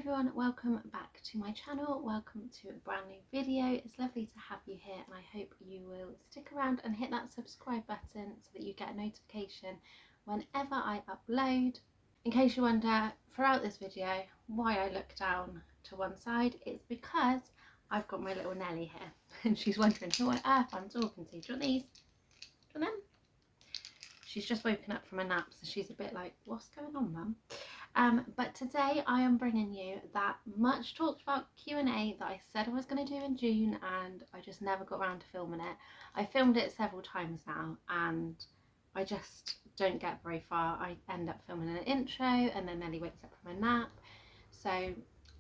everyone, welcome back to my channel. Welcome to a brand new video. It's lovely to have you here and I hope you will stick around and hit that subscribe button so that you get a notification whenever I upload. In case you wonder throughout this video why I look down to one side, it's because I've got my little Nelly here and she's wondering who on earth I'm talking to. Do you want these? Do you want them? She's just woken up from a nap, so she's a bit like, what's going on, Mum? But today I am bringing you that much talked about Q&A that I said I was going to do in June and I just never got around to filming it. I filmed it several times now and I just don't get very far. I end up filming an intro and then Nelly wakes up from a nap. So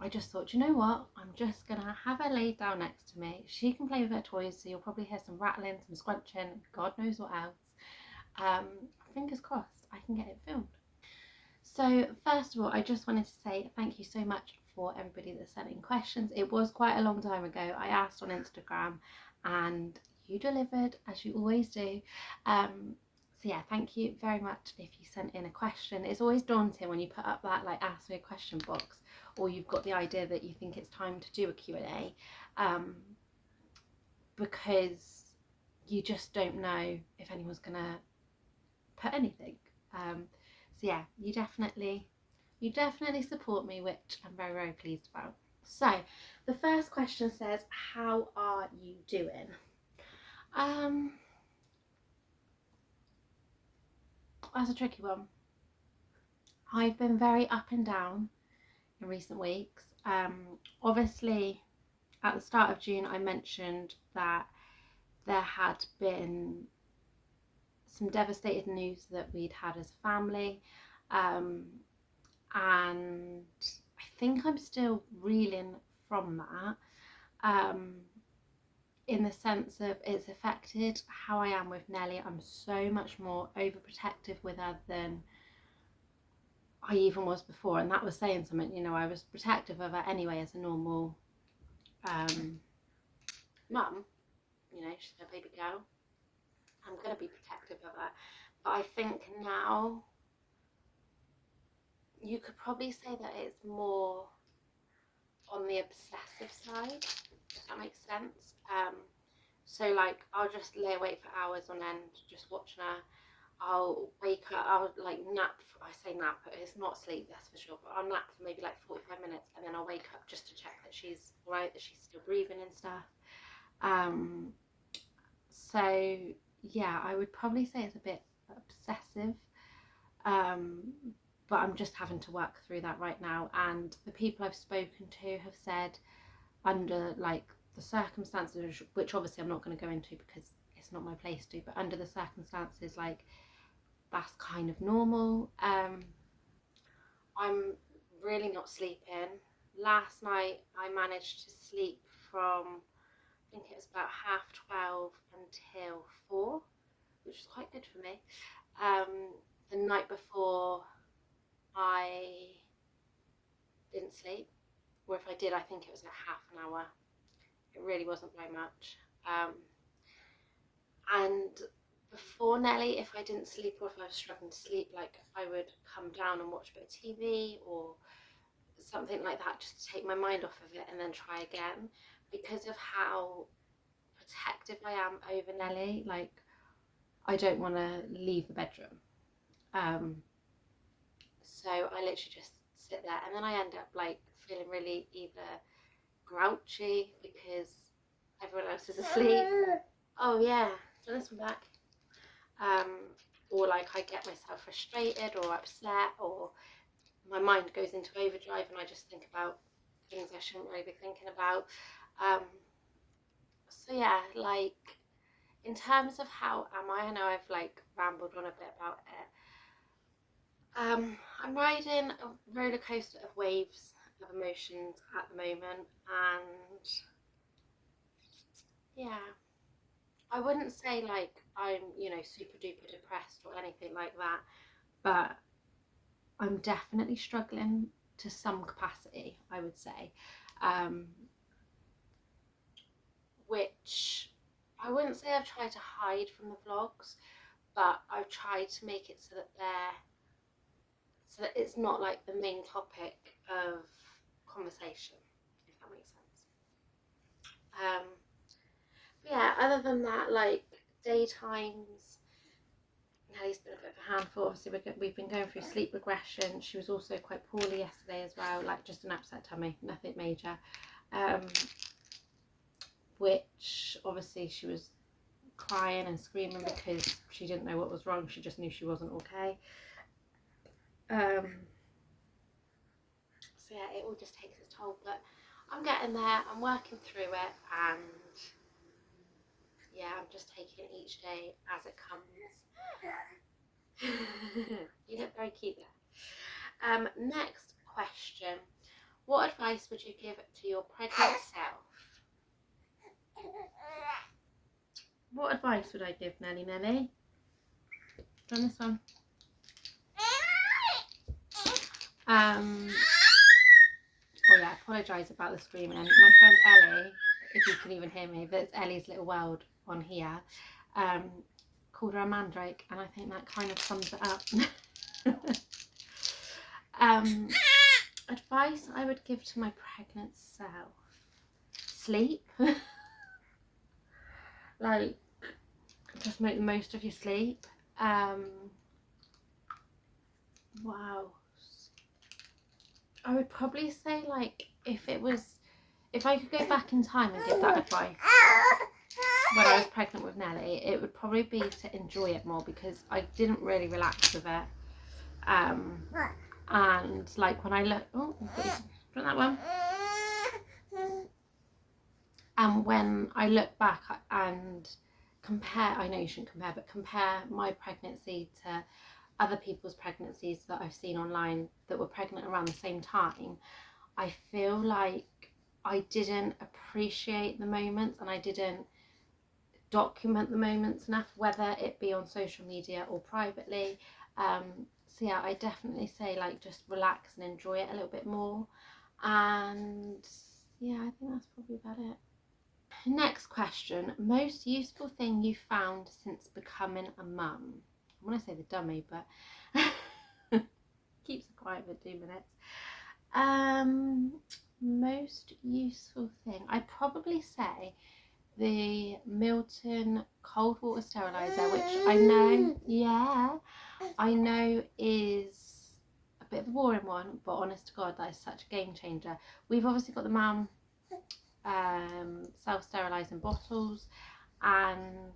I just thought, you know what, I'm just going to have her laid down next to me. She can play with her toys, so you'll probably hear some rattling, some scrunching, God knows what else. Fingers crossed I can get it filmed. So first of all, I just wanted to say thank you so much for everybody that sent in questions. It was quite a long time ago. I asked on Instagram and you delivered, as you always do. So yeah, thank you very much if you sent in a question. It's always daunting when you put up that like ask me a question box, or you've got the idea that you think it's time to do a Q&A, because you just don't know if anyone's gonna put anything. So yeah, you definitely support me, which I'm very, very pleased about. So the first question says, how are you doing? That's a tricky one. I've been very up and down in recent weeks. Obviously at the start of June I mentioned that there had been some devastated news that we'd had as a family, and I think I'm still reeling from that, in the sense of it's affected how I am with Nelly. I'm so much more overprotective with her than I even was before, and that was saying something. You know, I was protective of her anyway as a normal mum. You know, she's my baby girl. I'm going to be protective of her. But I think now you could probably say that it's more on the obsessive side, if that makes sense. So like I'll just lay awake for hours on end just watching her. I'll wake up, I'll like nap, I say nap, it's not sleep, that's for sure, but I'll nap for maybe like 45 minutes and then I'll wake up just to check that she's alright, that she's still breathing and stuff. So yeah, I would probably say it's a bit obsessive, but I'm just having to work through that right now. And the people I've spoken to have said, under like the circumstances, which obviously I'm not going to go into because it's not my place to, but under the circumstances, like that's kind of normal. I'm really not sleeping. Last night I managed to sleep from, I think it was about 12:30 until 4, which was quite good for me. The night before I didn't sleep, or if I did, I think it was like half an hour. It really wasn't very much. And before Nelly, if I didn't sleep or if I was struggling to sleep, like I would come down and watch a bit of TV or something like that just to take my mind off of it and then try again. Because of how protective I am over Nelly, like I don't want to leave the bedroom. So I literally just sit there and then I end up like feeling really either grouchy because everyone else is asleep. Oh yeah, so this one back. Or like I get myself frustrated or upset, or my mind goes into overdrive and I just think about things I shouldn't really be thinking about. So yeah, like in terms of how am I know I've like rambled on a bit about it. I'm riding a roller coaster of waves of emotions at the moment, and yeah, I wouldn't say like I'm, you know, super duper depressed or anything like that, but I'm definitely struggling to some capacity, I would say, which I wouldn't say I've tried to hide from the vlogs, but I've tried to make it so that it's not like the main topic of conversation, if that makes sense. Yeah, other than that, like daytimes, Nellie's been a bit of a handful. Obviously, we've been going through sleep regression. She was also quite poorly yesterday as well, like just an upset tummy, nothing major. Which obviously she was crying and screaming because she didn't know what was wrong. She just knew she wasn't okay. So yeah, it all just takes its toll, but I'm getting there. I'm working through it, and yeah, I'm just taking each day as it comes. You look very cute there. Next question. What advice would you give to your pregnant self? What advice would I give Nelly? Done this one. Oh yeah, I apologise about the screaming. And my friend Ellie, if you can even hear me, that's Ellie's little world on here, called her a mandrake, and I think that kind of sums it up. Advice I would give to my pregnant self: sleep. Like, just make the most of your sleep. Wow. I would probably say, like, if I could go back in time and give that advice when I was pregnant with Nelly, it would probably be to enjoy it more, because I didn't really relax with it. And like when I look, oh, do you want that one? And when I look back and compare, I know you shouldn't compare, but compare my pregnancy to other people's pregnancies that I've seen online that were pregnant around the same time, I feel like I didn't appreciate the moments, and I didn't document the moments enough, whether it be on social media or privately. So yeah, I definitely say, like, just relax and enjoy it a little bit more. And yeah, I think that's probably about it. Next question. Most useful thing you found since becoming a mum? I want to say the dummy, but keeps it quiet for 2 minutes. Most useful thing, I'd probably say the Milton cold water sterilizer, which I know is a bit of a boring one, but honest to God, that is such a game changer. We've obviously got the MAM self-sterilising bottles, and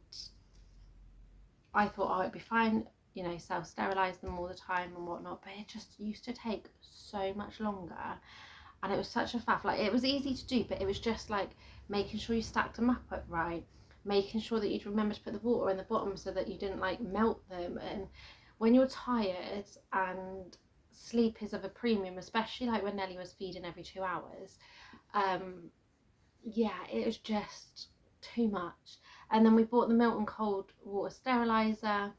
I thought, oh, it'd be fine, you know, self-sterilise them all the time and whatnot, but it just used to take so much longer, and it was such a faff. Like, it was easy to do, but it was just like making sure you stacked them up right, making sure that you'd remember to put the water in the bottom so that you didn't like melt them. And when you're tired and sleep is of a premium, especially like when Nelly was feeding every 2 hours, yeah, it was just too much. And then we bought the Milton cold water sterilizer,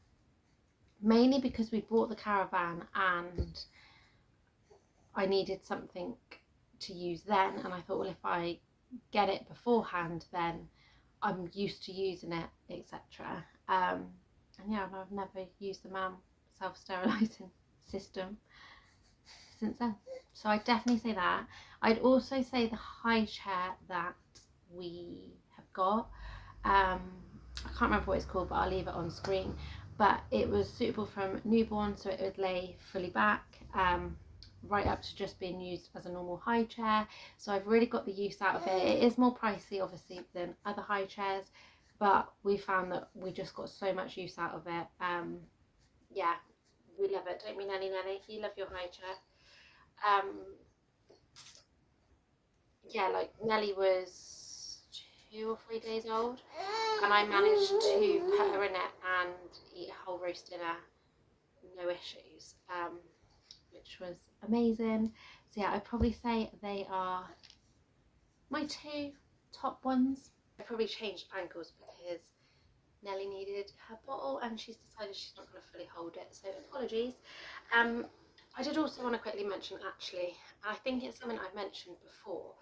mainly because we bought the caravan and I needed something to use then, and I thought, well, if I get it beforehand, then I'm used to using it, etc. And yeah, I've never used the MAM self-sterilising system since then. So I'd definitely say that. I'd also say the high chair that we have got. I can't remember what it's called, but I'll leave it on screen. But it was suitable from newborn, so it would lay fully back, right up to just being used as a normal high chair. So I've really got the use out of it. It is more pricey, obviously, than other high chairs, but we found that we just got so much use out of it. Yeah, we love it, don't we, Nelly? You love your high chair. Yeah, like Nelly was 2 or 3 days old, and I managed to put her in it and eat a whole roast dinner, no issues, which was amazing. So yeah, I'd probably say they are my 2 top ones. I probably changed ankles because Nelly needed her bottle and she's decided she's not going to fully hold it, so apologies. I did also want to quickly mention, actually, I think it's something I've mentioned before,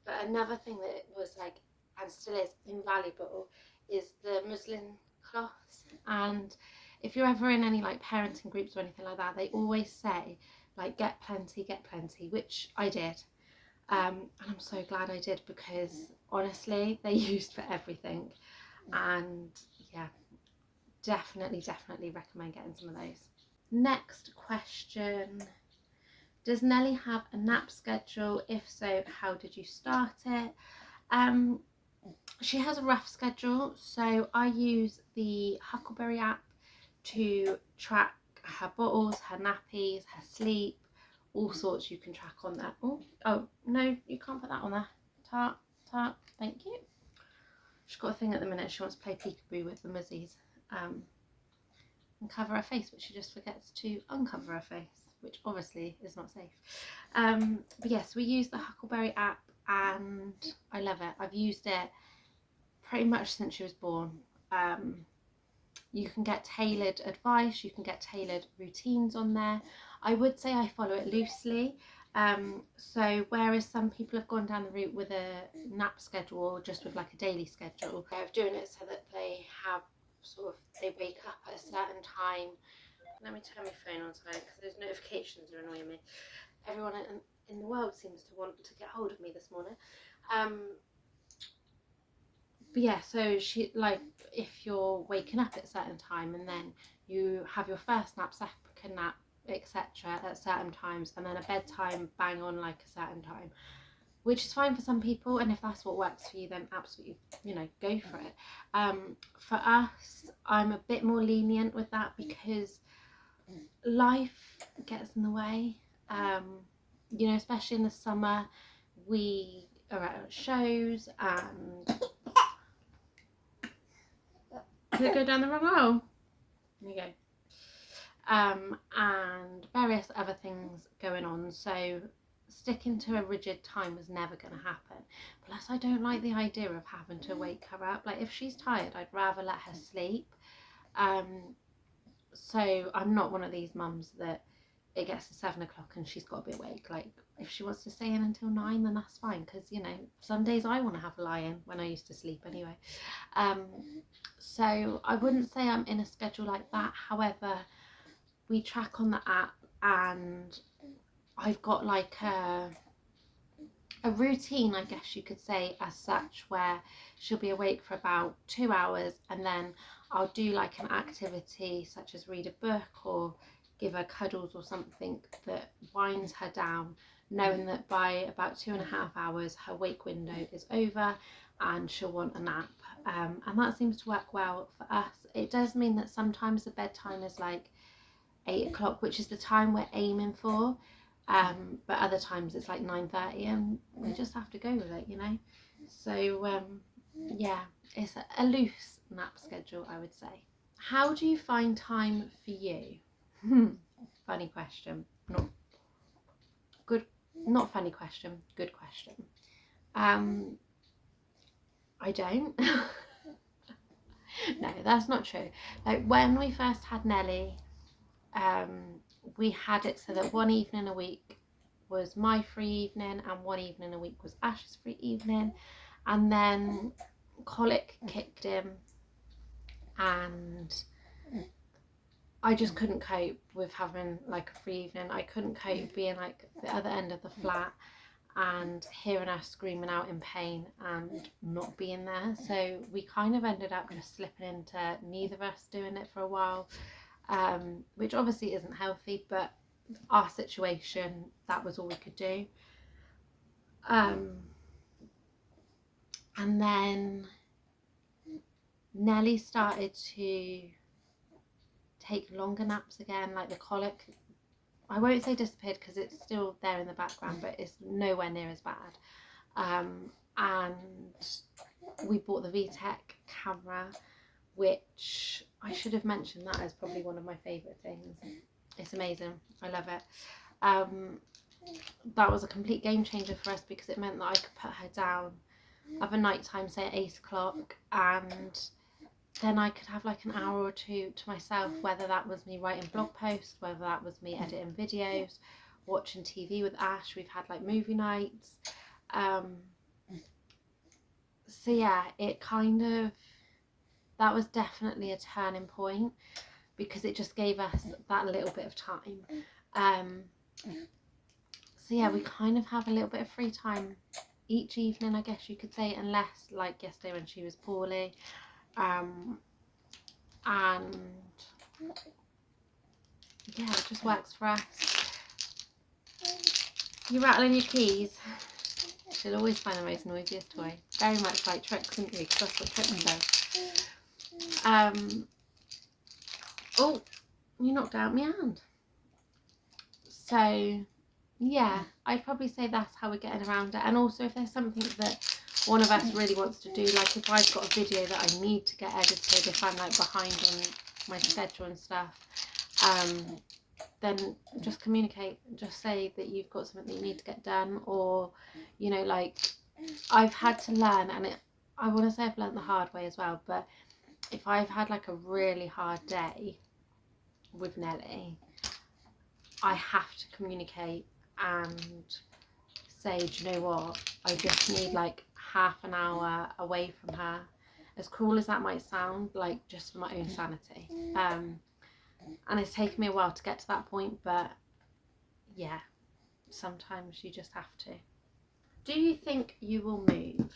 but another thing that was like, and still is, invaluable is the muslin cloths. And if you're ever in any like parenting groups or anything like that, they always say, like, get plenty, which I did. And I'm so glad I did, because honestly they're used for everything. And yeah, definitely recommend getting some of those. Next question: does Nelly have a nap schedule? If so, how did you start it? She has a rough schedule, so I use the Huckleberry app to track her bottles, her nappies, her sleep, all sorts you can track on that. Oh no, you can't put that on there. Tart, thank you. She's got a thing at the minute, she wants to play peekaboo with the muzzies and cover her face, but she just forgets to uncover her face, which obviously is not safe. But yes, we use the Huckleberry app and I love it. I've used it pretty much since she was born. You can get tailored advice, you can get tailored routines on there. I would say I follow it loosely. So whereas some people have gone down the route with a nap schedule or just with like a daily schedule, of doing it so that they have they wake up at a certain time. Let me turn my phone on silent because those notifications are annoying me. Everyone in the world seems to want to get hold of me this morning. But yeah, so she, like, if you're waking up at a certain time and then you have your first nap, second nap, etc. at certain times, and then a bedtime bang on like a certain time, which is fine for some people, and if that's what works for you, then absolutely, go for it. For us, I'm a bit more lenient with that because life gets in the way. Especially in the summer, we are at shows and did it go down the wrong hole? There you go. And various other things going on, so sticking to a rigid time was never going to happen. Plus, I don't like the idea of having to wake her up. Like, if she's tired, I'd rather let her sleep. So I'm not one of these mums that it gets to 7 o'clock and she's got to be awake. Like, if she wants to stay in until 9, then that's fine, because some days I want to have a lie in when I used to sleep anyway. So I wouldn't say I'm in a schedule like that. However, we track on the app and I've got like a routine, I guess you could say, as such, where she'll be awake for about 2 hours and then I'll do like an activity such as read a book or give her cuddles or something that winds her down, knowing that by about 2.5 hours her wake window is over and she'll want a nap. And that seems to work well for us. It does mean that sometimes the bedtime is like 8 o'clock, which is the time we're aiming for, but other times it's like 9:30 and we just have to go with it, So yeah, it's a loose nap schedule, I would say. How do you find time for you? Funny question. Not funny question, good question. I don't. No, that's not true. Like, when we first had Nelly, we had it so that one evening a week was my free evening and one evening a week was Ash's free evening, and then colic kicked in and I just couldn't cope with having like a free evening. I couldn't cope being like the other end of the flat and hearing her screaming out in pain and not being there. So we kind of ended up just slipping into neither of us doing it for a while, which obviously isn't healthy, but our situation, that was all we could do. And then Nelly started to take longer naps again, like the colic, I won't say disappeared because it's still there in the background, but it's nowhere near as bad. And we bought the VTech camera, which I should have mentioned, that is probably one of my favourite things. It's amazing, I love it. That was a complete game changer for us because it meant that I could put her down of a night time, say at 8 o'clock, and then I could have like an hour or two to myself, whether that was me writing blog posts, whether that was me editing videos, watching TV with Ash. We've had like movie nights. So yeah, it that was definitely a turning point because it just gave us that little bit of time. So yeah, we kind of have a little bit of free time each evening, I guess you could say, unless like yesterday when she was poorly. And yeah, it just works for us. You rattling your keys. She'll always find the most noisiest toy. Very much like Trix, isn't you? Because that's what Trix does. Oh, you knocked out my hand. So yeah, I'd probably say that's how we're getting around it. And also if there's something that one of us really wants to do, like if I've got a video that I need to get edited, if I'm like behind on my schedule and stuff, then just communicate, just say that you've got something that you need to get done. Or, you know, like I've had to learn, and I want to say I've learned the hard way as well, but if I've had like a really hard day with Nelly, I have to communicate and say, do you know what, I just need like half an hour away from her. As cruel as that might sound, like just for my own sanity. And it's taken me a while to get to that point, but yeah, sometimes you just have to. Do you think you will move?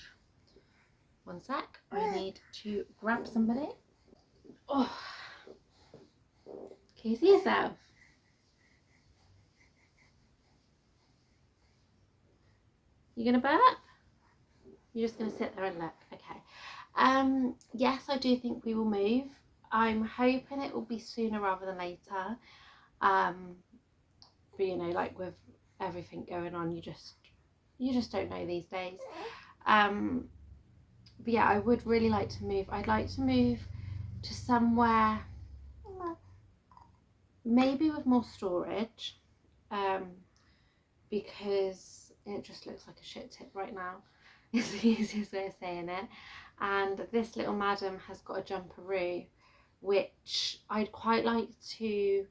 One sec, I need to grab somebody. Oh, can you see yourself? You gonna burp? You're just gonna sit there and look. Okay. Yes, I do think we will move. I'm hoping it will be sooner rather than later. But you know, like with everything going on, you just don't know these days. But yeah, I would really like to move. I'd like to move to somewhere maybe with more storage, because it just looks like a shit tip right now. Is the easiest way of saying it. And this little madam has got a jumperoo, which I'd quite like to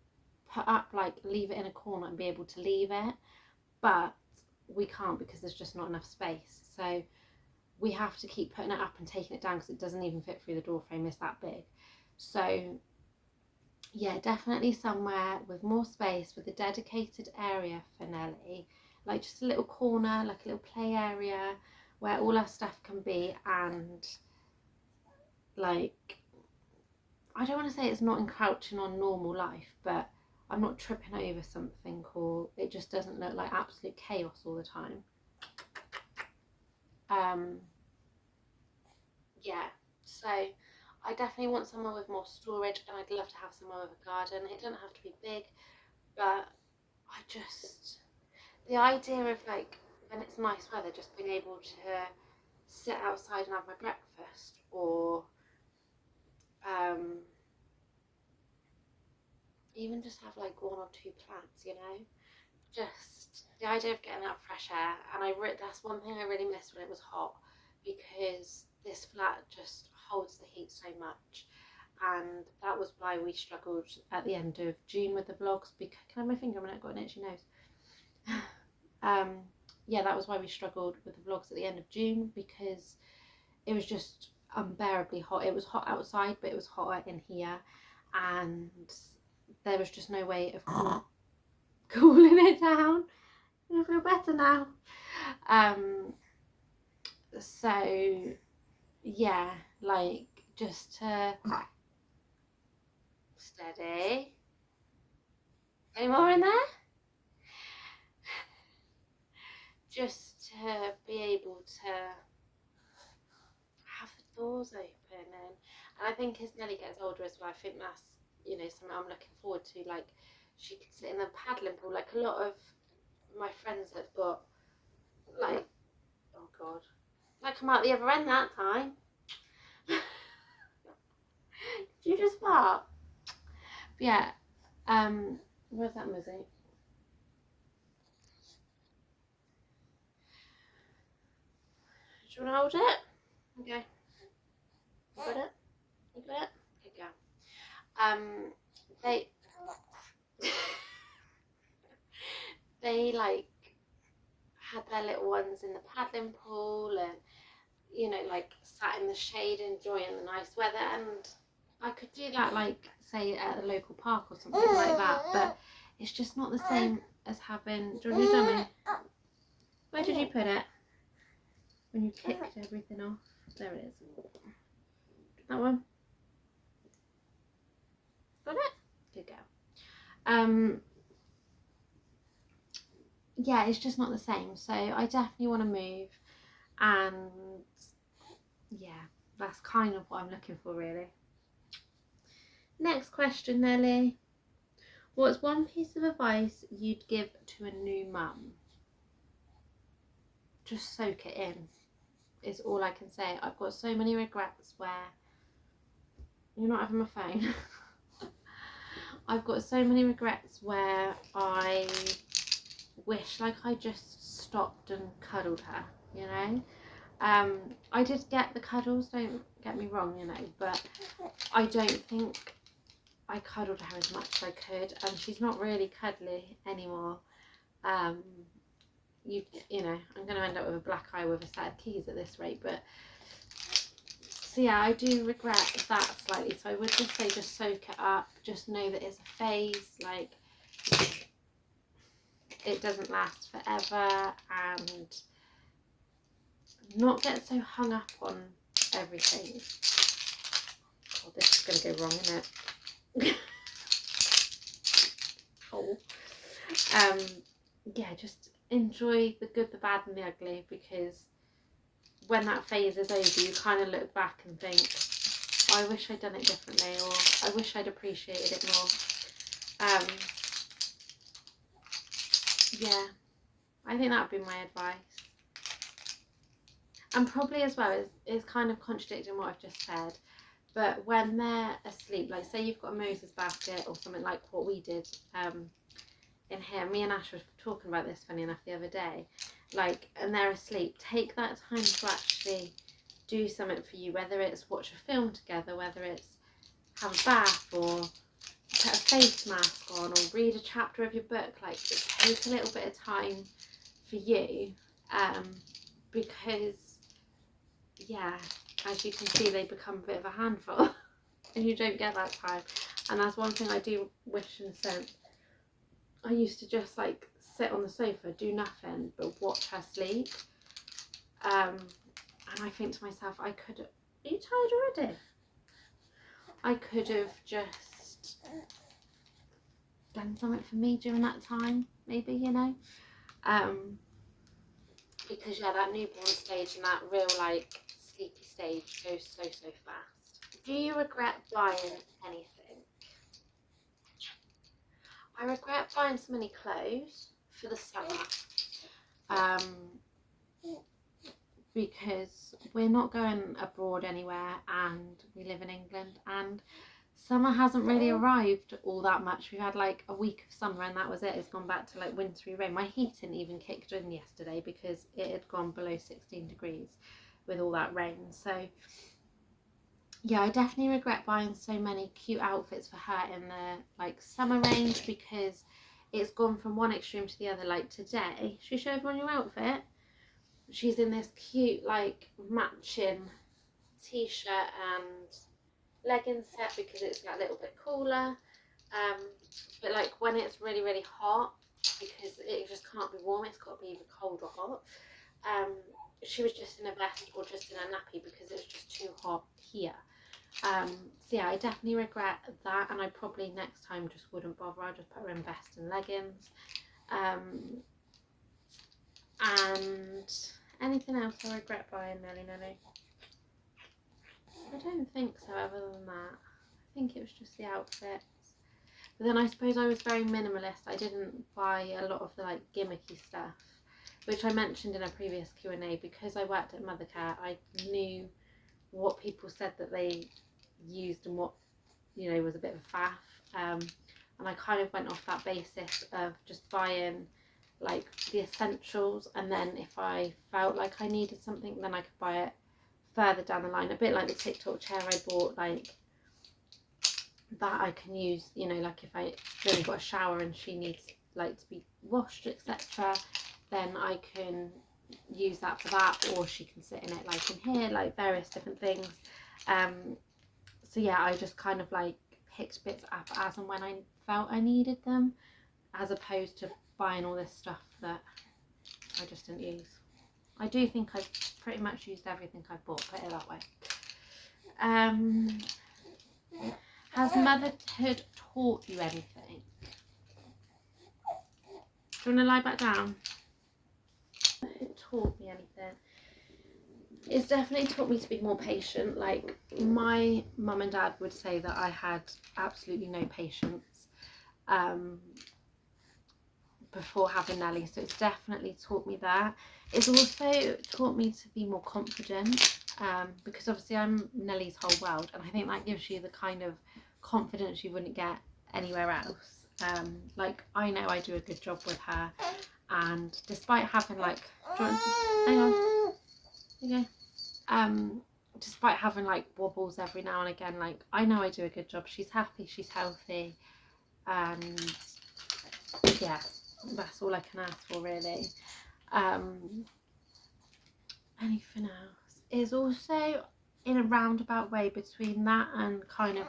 put up, like leave it in a corner and be able to leave it, but we can't because there's just not enough space. So we have to keep putting it up and taking it down because it doesn't even fit through the door frame, it's that big. So yeah, definitely somewhere with more space, with a dedicated area for Nelly, like just a little corner, like a little play area where all our stuff can be. And like, I don't want to say it's not encroaching on normal life, but I'm not tripping over something, or it just doesn't look like absolute chaos all the time. Yeah, so I definitely want somewhere with more storage, and I'd love to have somewhere with a garden. It doesn't have to be big, but the idea of like when it's nice weather, just being able to sit outside and have my breakfast, or even just have like one or two plants, you know, just the idea of getting that fresh air. And that's one thing I really missed when it was hot, because this flat just holds the heat so much. And that was why we struggled at the end of June with the vlogs. Because, can I have my finger? I've got an itchy nose. Yeah, that was why we struggled with the vlogs at the end of June, because it was just unbearably hot. It was hot outside, but it was hotter in here, and there was just no way of cooling it down. I feel better now. So yeah, like just to steady. Any more in there? Just to be able to have the doors open. And I think as Nelly gets older as well, I think that's, you know, something I'm looking forward to. Like, she could sit in the paddling pool. Like a lot of my friends have got, like, oh god, I come out the other end that time. Did you just fart? But yeah, where's that music? Do you want to hold it? Okay. You got it? You got it? Okay, go. They they like had their little ones in the paddling pool, and you know, like sat in the shade enjoying the nice weather. And I could do that, like say at a local park or something like that, but it's just not the same as having. Do you want your dummy? Where did you put it? When you kicked everything off. There it is. That one. Got it? Good girl. Yeah, it's just not the same. So I definitely want to move, and yeah, that's kind of what I'm looking for, really. Next question, Nelly. What's one piece of advice you'd give to a new mum? Just soak it in, is all I can say. I've got so many regrets where you're not having my phone. I've got so many regrets where I wish like I just stopped and cuddled her, you know. I did get the cuddles, don't get me wrong, you know, but I don't think I cuddled her as much as I could, and she's not really cuddly anymore. You know, I'm going to end up with a black eye with a set of keys at this rate, but so yeah, I do regret that slightly. So I would just say just soak it up, just know that it's a phase, like it doesn't last forever, and not get so hung up on everything. Oh, this is going to go wrong, isn't it? Oh. Yeah, just enjoy the good, the bad and the ugly, because when that phase is over you kind of look back and think, oh, I wish I'd done it differently, or I wish I'd appreciated it more. Yeah, I think that would be my advice. And probably as well is kind of contradicting what I've just said, but when they're asleep, like say you've got a Moses basket or something like what we did in here, me and Ash were talking about this funny enough the other day, like, and they're asleep, take that time to actually do something for you, whether it's watch a film together, whether it's have a bath or put a face mask on or read a chapter of your book. Like, take a little bit of time for you, because yeah, as you can see, they become a bit of a handful and you don't get that time. And that's one thing I do wish in a sense. I used to just like sit on the sofa, do nothing but watch her sleep, and I think to myself, I could have, are you tired already? I could have just done something for me during that time, maybe, you know, because yeah, that newborn stage and that real like sleepy stage goes so fast. Do you regret buying anything? I regret buying so many clothes for the summer, because we're not going abroad anywhere and we live in England, and summer hasn't really arrived all that much. We've had like a week of summer and that was it. It's gone back to like wintry rain. My heating even kicked in yesterday because it had gone below 16 degrees with all that rain. So yeah, I definitely regret buying so many cute outfits for her in the like summer range, because it's gone from one extreme to the other. Like today, should we show everyone your outfit? She's in this cute like matching t-shirt and leggings set because it's a little bit cooler, but like when it's really hot, because it just can't be warm, it's got to be either cold or hot, she was just in a vest or just in a nappy because it's just too hot here. So yeah, I definitely regret that, and I probably next time just wouldn't bother. I'd just put her in vest and leggings. And anything else I regret buying, Nelly? I don't think so, other than that. I think it was just the outfits. But then I suppose I was very minimalist. I didn't buy a lot of the like gimmicky stuff, which I mentioned in a previous Q&A. Because I worked at Mothercare, I knew what people said that they used and what, you know, was a bit of a faff. And I kind of went off that basis of just buying like the essentials, and then if I felt like I needed something, then I could buy it further down the line. A bit like the TikTok chair I bought, like that I can use, you know, like if I really got a shower and she needs like to be washed, etc., then I can use that for that, or she can sit in it like in here, like various different things. So yeah, I just kind of like picked bits up as and when I felt I needed them, as opposed to buying all this stuff that I just didn't use. I do think I've pretty much used everything I've bought, put it that way. Has motherhood taught you anything? Do you want to lie back down? It taught me anything. It's definitely taught me to be more patient. Like, my mum and dad would say that I had absolutely no patience before having Nelly, so it's definitely taught me that. It's also taught me to be more confident, because obviously I'm Nelly's whole world, and I think that gives you the kind of confidence you wouldn't get anywhere else. Like, I know I do a good job with her, and despite having like, hang on, okay, despite having like wobbles every now and again, like, I know I do a good job. She's happy, she's healthy, and yeah, that's all I can ask for, really. Anything else is also in a roundabout way between that and kind of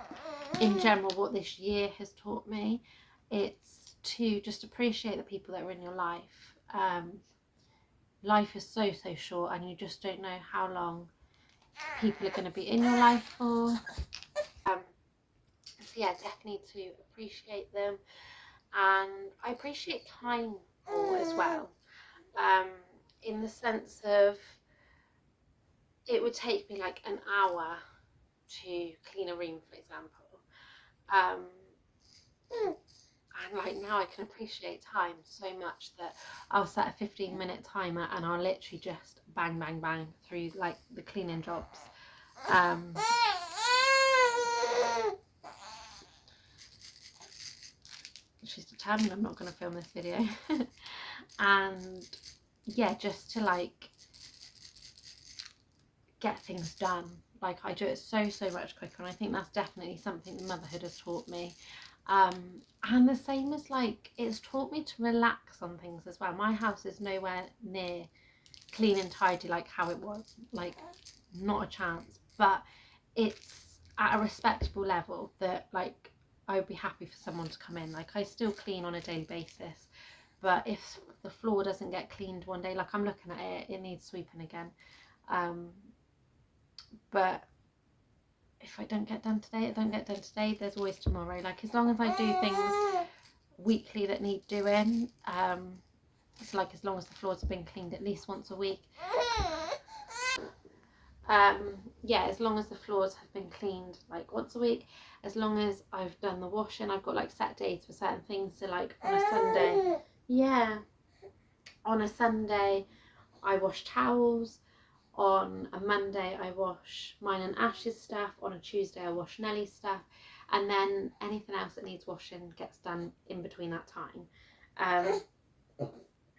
in general what this year has taught me. It's to just appreciate the people that are in your life. Life is so short, and you just don't know how long people are going to be in your life for. So yeah, definitely to appreciate them, and I appreciate time more as well, in the sense of it would take me like an hour to clean a room, for example, and like now I can appreciate time so much that I'll set a 15-minute timer and I'll literally just bang through like the cleaning jobs. She's determined I'm not going to film this video. And yeah, just to like get things done. Like, I do it so much quicker, and I think that's definitely something that motherhood has taught me. And the same as, like, it's taught me to relax on things as well. My house is nowhere near clean and tidy like how it was, like, not a chance, but it's at a respectable level that, like, I would be happy for someone to come in. Like, I still clean on a daily basis, but if the floor doesn't get cleaned one day, like, I'm looking at it, it needs sweeping again. But if I don't get done today, it don't get done today. There's always tomorrow. Like, as long as I do things weekly that need doing, it's like as long as the floors have been cleaned at least once a week. Yeah, as long as the floors have been cleaned like once a week, as long as I've done the washing, I've got like set days for certain things. So like on a Sunday, yeah, on a Sunday I wash towels. On a Monday I wash mine and Ash's stuff. On a Tuesday I wash Nellie's stuff, and then anything else that needs washing gets done in between that time.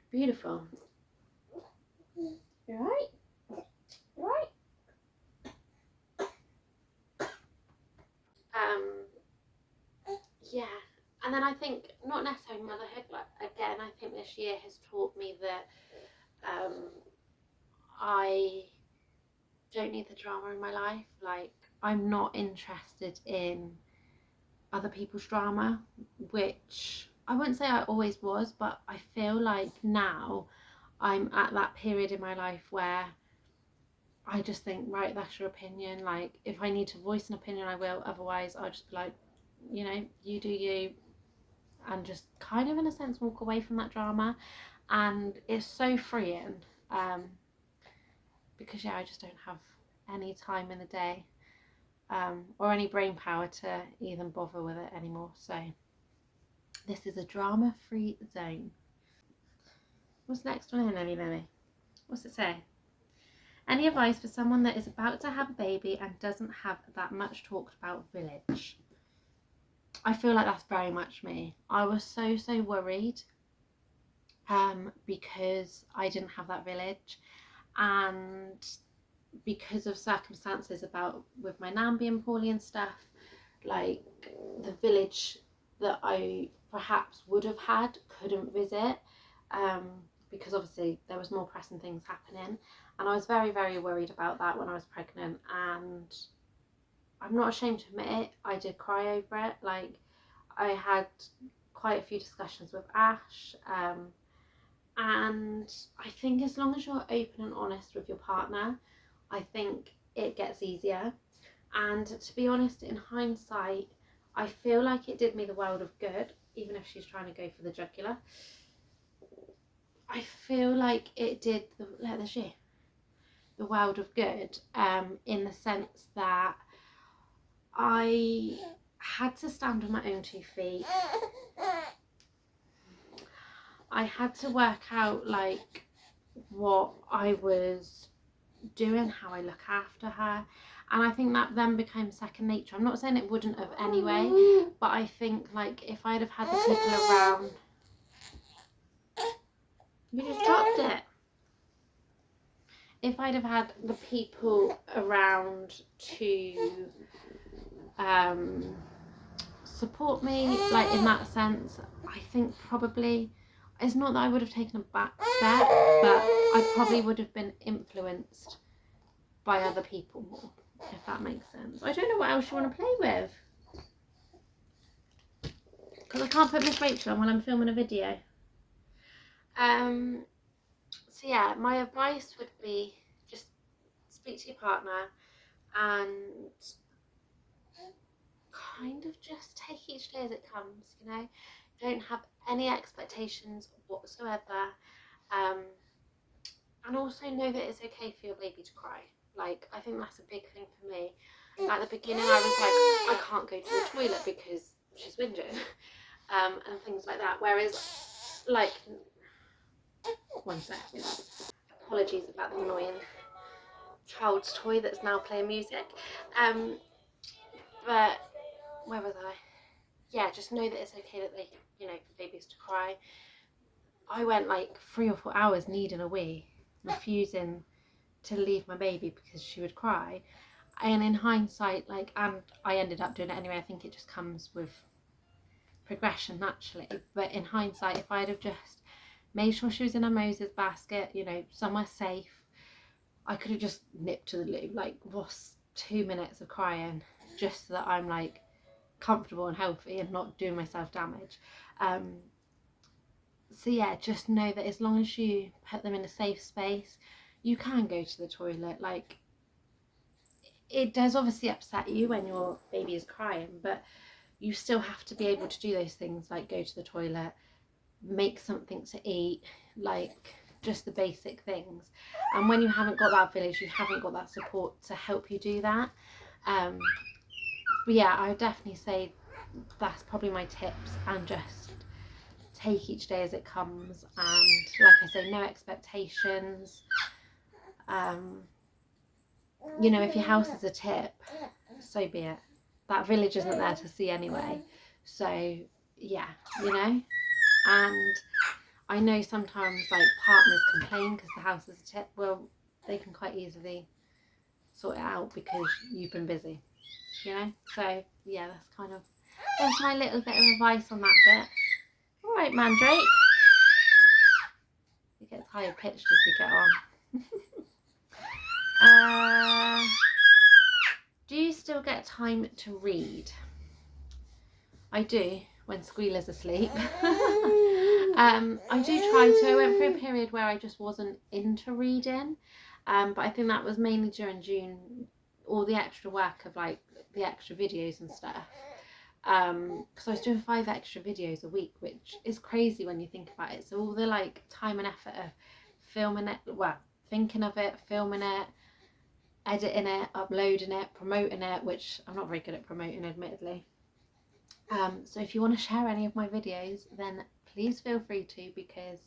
Beautiful. You alright? Right. Yeah, and then I think not necessarily motherhood, but again I think this year has taught me that I don't need the drama in my life. Like, I'm not interested in other people's drama, which I wouldn't say I always was, but I feel like now I'm at that period in my life where I just think, right, that's your opinion. Like, if I need to voice an opinion, I will. Otherwise, I'll just be like, you know, you do you, and just kind of in a sense walk away from that drama. And it's so freeing, because yeah, I just don't have any time in the day, or any brain power to even bother with it anymore. So this is a drama-free zone. What's the next one in, Lily? What's it say? Any advice for someone that is about to have a baby and doesn't have that much talked about village? I feel like that's very much me. I was so worried, because I didn't have that village, and because of circumstances about with my nan being poorly and stuff, like the village that I perhaps would have had couldn't visit, because obviously there was more pressing things happening, and I was very worried about that when I was pregnant. And I'm not ashamed to admit it, I did cry over it. Like, I had quite a few discussions with Ash, And I think as long as you're open and honest with your partner, I think it gets easier. And to be honest, in hindsight, I feel like it did me the world of good, even if she's trying to go for the jugular. I feel like it did the world of good, in the sense that I had to stand on my own 2 feet. I had to work out like what I was doing, how I look after her, and I think that then became second nature. I'm not saying it wouldn't have anyway, but I think like if I'd have had the people around. You just dropped it. If I'd have had the people around to support me, like in that sense, I think probably, it's not that I would have taken a back step, but I probably would have been influenced by other people more, if that makes sense. I don't know what else you want to play with, because I can't put Miss Rachel on while I'm filming a video. So yeah, my advice would be just speak to your partner and kind of just take each day as it comes, you know. Don't have any expectations whatsoever, and also know that it's okay for your baby to cry. Like, I think that's a big thing for me. At the beginning I was like, I can't go to the toilet because she's whinging, and things like that, whereas like, one second, apologies about the annoying child's toy that's now playing music, but where was I? Yeah, just know that it's okay that they, you know, for babies to cry. I went like 3 or 4 hours needing a wee, refusing to leave my baby because she would cry. And in hindsight, like, and I ended up doing it anyway. I think it just comes with progression naturally. But in hindsight, if I'd have just made sure she was in her Moses basket, you know, somewhere safe, I could have just nipped to the loo. Like, what's 2 minutes of crying just so that I'm like comfortable and healthy and not doing myself damage. So yeah, just know that as long as you put them in a safe space, you can go to the toilet. Like, it does obviously upset you when your baby is crying, but you still have to be able to do those things, like go to the toilet, make something to eat, like just the basic things. And when you haven't got that village, you haven't got that support to help you do that. But yeah, I would definitely say that's probably my tips, and just take each day as it comes, and like I say, no expectations. You know, if your house is a tip, so be it. That village isn't there to see anyway. So yeah, you know. And I know sometimes like partners complain because the house is a tip. Well, they can quite easily sort it out because you've been busy, you know. So yeah, that's my little bit of advice on that bit. All right, Mandrake. It gets higher pitched as we get on. Do you still get time to read? I do, when Squealer's asleep. I do try to. I went through a period where I just wasn't into reading, but I think that was mainly during June, all the extra work of like the extra videos and stuff. Because I was doing 5 extra videos a week, which is crazy when you think about it. So all the like time and effort of filming it, well, thinking of it, filming it, editing it, uploading it, promoting it, which I'm not very good at promoting, admittedly. So if you want to share any of my videos, then please feel free to, because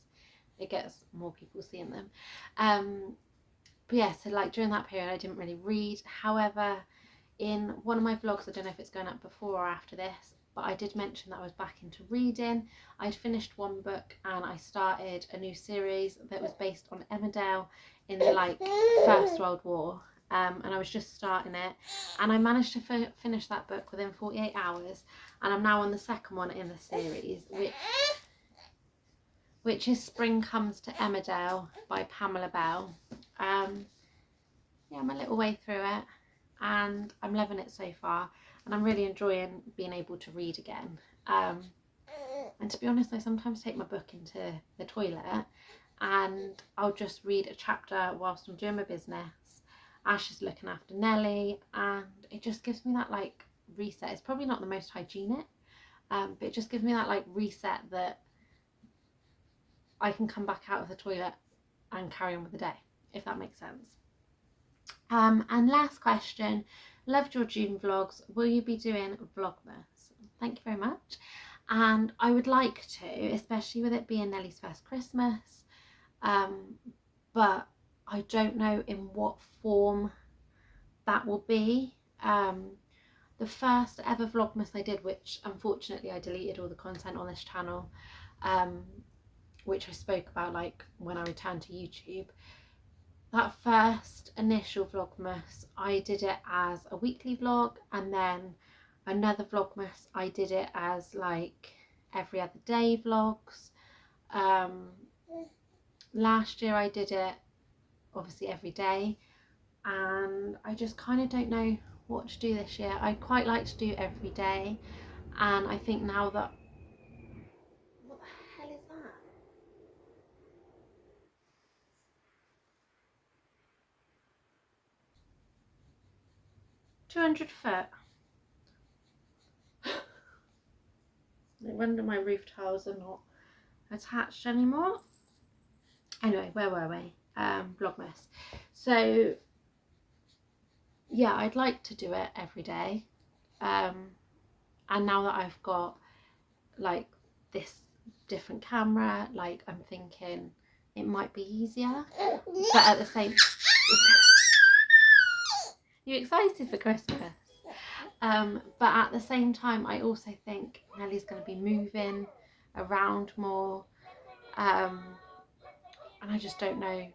it gets more people seeing them. But yeah, so like during that period I didn't really read. However, in one of my vlogs, I don't know if it's going up before or after this, but I did mention that I was back into reading. I'd finished one book and I started a new series that was based on Emmerdale in the like First World War. And I was just starting it, and I managed to finish that book within 48 hours, and I'm now on the second one in the series, which is Spring Comes to Emmerdale by Pamela Bell. Yeah, I'm a little way through it, and I'm loving it so far, and I'm really enjoying being able to read again. And to be honest, I sometimes take my book into the toilet and I'll just read a chapter whilst I'm doing my business. Ash is looking after Nelly, and it just gives me that like reset. It's probably not the most hygienic, but it just gives me that like reset that I can come back out of the toilet and carry on with the day, if that makes sense. And last question, loved your June vlogs. Will you be doing Vlogmas? Thank you very much. And I would like to, especially with it being Nelly's first Christmas, but I don't know in what form that will be. The first ever Vlogmas I did, which unfortunately I deleted all the content on this channel, which I spoke about like when I returned to YouTube. That first initial Vlogmas, I did it as a weekly vlog, and then another Vlogmas I did it as like every other day vlogs. Last year I did it obviously every day, and I just kind of don't know what to do this year. I'd quite like to do every day, and I think now that... What the hell is that? 200 foot. No wonder my roof tiles are not attached anymore. Anyway, where were we? Vlogmas. So yeah, I'd like to do it every day, and now that I've got like this different camera, like I'm thinking it might be easier, but at the same... You excited for Christmas? But at the same time, I also think Nelly's going to be moving around more, and I just don't know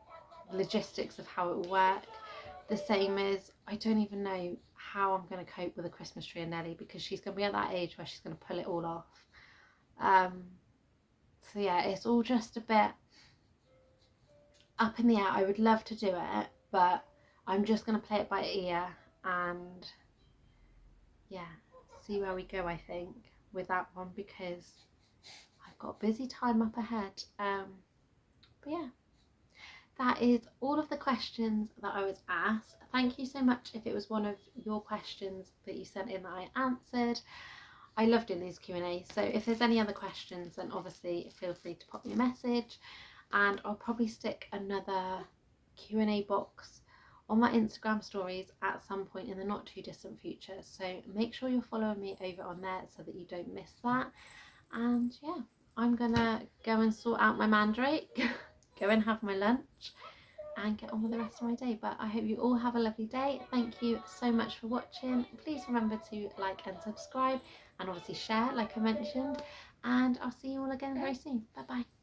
the logistics of how it will work. The same as I don't even know how I'm going to cope with a Christmas tree and Nelly, because she's going to be at that age where she's going to pull it all off. So yeah, it's all just a bit up in the air. I would love to do it, but I'm just going to play it by ear and yeah, see where we go, I think, with that one, because I've got a busy time up ahead. But yeah, that is all of the questions that I was asked. Thank you so much if it was one of your questions that you sent in that I answered. I love doing these Q&As, so if there's any other questions, then obviously feel free to pop me a message, and I'll probably stick another Q&A box on my Instagram stories at some point in the not too distant future, so make sure you're following me over on there so that you don't miss that. And yeah, I'm gonna go and sort out my mandrake, go and have my lunch and get on with the rest of my day. But I hope you all have a lovely day. Thank you so much for watching. Please remember to like and subscribe, and obviously share like I mentioned, and I'll see you all again very soon. Bye bye.